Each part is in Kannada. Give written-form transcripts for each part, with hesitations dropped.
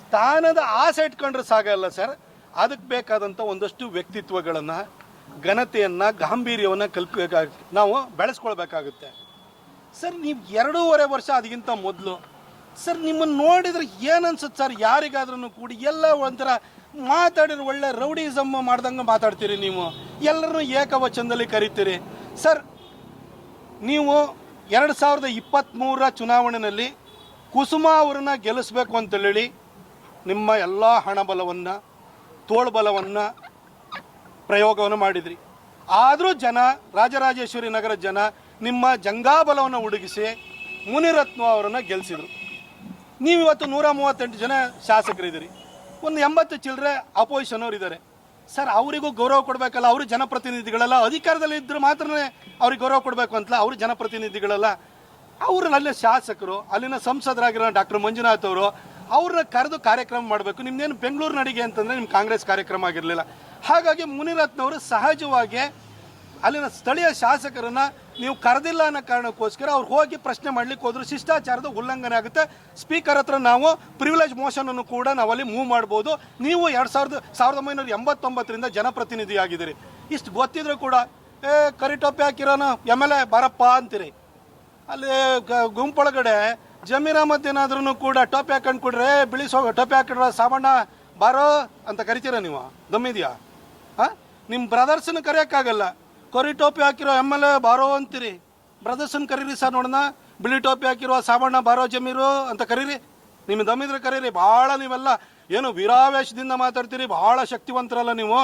ಸ್ಥಾನದ ಆಸೆ ಇಟ್ಕೊಂಡ್ರೆ ಸಾಗಲ್ಲ ಸರ್. ಅದಕ್ಕೆ ಬೇಕಾದಂಥ ಒಂದಷ್ಟು ವ್ಯಕ್ತಿತ್ವಗಳನ್ನು, ಘನತೆಯನ್ನು, ಗಾಂಭೀರ್ಯವನ್ನು ನಾವು ಬೆಳೆಸ್ಕೊಳ್ಬೇಕಾಗುತ್ತೆ ಸರ್. ನೀವು 2.5 ವರ್ಷ ಅದಕ್ಕಿಂತ ಮೊದಲು ಸರ್ ನಿಮ್ಮನ್ನು ನೋಡಿದ್ರೆ ಏನನ್ಸುತ್ತೆ ಸರ್, ಯಾರಿಗಾದ್ರೂ ಕೂಡಿ ಎಲ್ಲ ಒಂಥರ ಮಾತಾಡಿದ್ರೆ ಒಳ್ಳೆ ರೌಡಿಸಮ್ ಮಾಡ್ದಂಗೆ ಮಾತಾಡ್ತೀರಿ ನೀವು, ಎಲ್ಲರನ್ನೂ ಏಕವಚನದಲ್ಲಿ ಕರಿತೀರಿ ಸರ್. ನೀವು 2023 ಚುನಾವಣೆಯಲ್ಲಿ ಕುಸುಮಾ ಅವರನ್ನು ಗೆಲ್ಲಿಸ್ಬೇಕು ಅಂತೇಳಿ ನಿಮ್ಮ ಎಲ್ಲ ಹಣಬಲವನ್ನು, ತೋಳ್ಬಲವನ್ನು ಪ್ರಯೋಗವನ್ನು ಮಾಡಿದ್ರಿ. ಆದರೂ ಜನ, ರಾಜರಾಜೇಶ್ವರಿ ನಗರ ಜನ ನಿಮ್ಮ ಜಂಗಾಬಲವನ್ನು ಹುಡುಗಿಸಿ ಮುನಿರತ್ನ ಅವರನ್ನು ಗೆಲ್ಲಿಸಿದರು. ನೀವಿವತ್ತು 138 ಜನ ಶಾಸಕರಿದ್ದೀರಿ, ಒಂದು 80 ಚಿಲ್ಲರೆ ಅಪೋಸಿಷನ್ ಅವರು ಇದ್ದಾರೆ ಸರ್. ಅವರಿಗೂ ಗೌರವ ಕೊಡಬೇಕಲ್ಲ. ಅವರು ಜನಪ್ರತಿನಿಧಿಗಳೆಲ್ಲ, ಅಧಿಕಾರದಲ್ಲಿ ಇದ್ದರೆ ಮಾತ್ರನೇ ಅವ್ರಿಗೆ ಗೌರವ ಕೊಡಬೇಕು ಅಂತಲ್ಲ. ಅವರು ಜನಪ್ರತಿನಿಧಿಗಳೆಲ್ಲ, ಅವರು ಅಲ್ಲೇ ಶಾಸಕರು, ಅಲ್ಲಿನ ಸಂಸದರಾಗಿರೋ ಡಾಕ್ಟರ್ ಮಂಜುನಾಥ್ ಅವರು, ಅವ್ರನ್ನ ಕರೆದು ಕಾರ್ಯಕ್ರಮ ಮಾಡಬೇಕು. ನಿಮ್ದೇನು ಬೆಂಗಳೂರು ನಡಿಗೆ ಅಂತಂದರೆ ನಿಮ್ಮ ಕಾಂಗ್ರೆಸ್ ಕಾರ್ಯಕ್ರಮ ಆಗಿರಲಿಲ್ಲ. ಹಾಗಾಗಿ ಮುನಿರತ್ನವರು ಸಹಜವಾಗಿ ಅಲ್ಲಿನ ಸ್ಥಳೀಯ ಶಾಸಕರನ್ನು ನೀವು ಕರೆದಿಲ್ಲ ಅನ್ನೋ ಕಾರಣಕ್ಕೋಸ್ಕರ ಅವ್ರು ಹೋಗಿ ಪ್ರಶ್ನೆ ಮಾಡಲಿಕ್ಕೆ ಹೋದ್ರು. ಶಿಷ್ಟಾಚಾರದ ಉಲ್ಲಂಘನೆ ಆಗುತ್ತೆ. ಸ್ಪೀಕರ್ ಹತ್ರ ನಾವು ಪ್ರಿವಿಲೇಜ್ ಮೋಷನನ್ನು ಕೂಡ ನಾವಲ್ಲಿ ಮೂವ್ ಮಾಡ್ಬೋದು. ನೀವು 1989ರಿಂದ ಜನಪ್ರತಿನಿಧಿ ಆಗಿದ್ದೀರಿ. ಇಷ್ಟು ಗೊತ್ತಿದ್ರು ಕೂಡ ಕರಿಟೊಪ್ಪೆ ಹಾಕಿರೋನು MLA ಬಾರಪ್ಪ ಅಂತೀರಿ. ಅಲ್ಲಿ ಗುಂಪೊಳಗಡೆ ಜಮೀರ್ ಅಹಮದ್ ಏನಾದ್ರೂ ಕೂಡ ಟೋಪಿ ಹಾಕೊಂಡು ಕೊಡ್ರೆ, ಬಿಳಿ ಟೋಪಿ ಹಾಕಿಡ್ರ ಸಾಬಣ್ಣ ಬಾರೋ ಅಂತ ಕರಿತೀರ ನೀವು? ದಮ್ಮಿದೆಯಾ? ಹಾಂ, ನಿಮ್ಮ ಬ್ರದರ್ಸನ್ನು ಕರೆಯೋಕ್ಕಾಗಲ್ಲ. ಕರಿ ಟೋಪಿ ಹಾಕಿರೋ MLA ಬಾರೋ ಅಂತೀರಿ. ಬ್ರದರ್ಸನ್ನು ಕರೀರಿ ಸರ್ ನೋಡೋಣ. ಬಿಳಿ ಟೋಪಿ ಹಾಕಿರೋ ಸಾಬಣ್ಣ ಬಾರೋ ಜಮೀರು ಅಂತ ಕರೀರಿ. ನಿಮ್ಮ ದಮ್ಮಿದ್ರೆ ಕರೀರಿ. ಭಾಳ ನೀವೆಲ್ಲ ಏನು ವೀರಾವೇಶದಿಂದ ಮಾತಾಡ್ತೀರಿ, ಭಾಳ ಶಕ್ತಿವಂತರಲ್ಲ ನೀವು.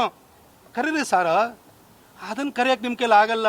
ಕರೀರಿ ಸರ್. ಅದನ್ನು ಕರೆಯೋಕ್ಕೆ ನಿಮ್ಮ ಕೈಲಿ ಆಗಲ್ಲ.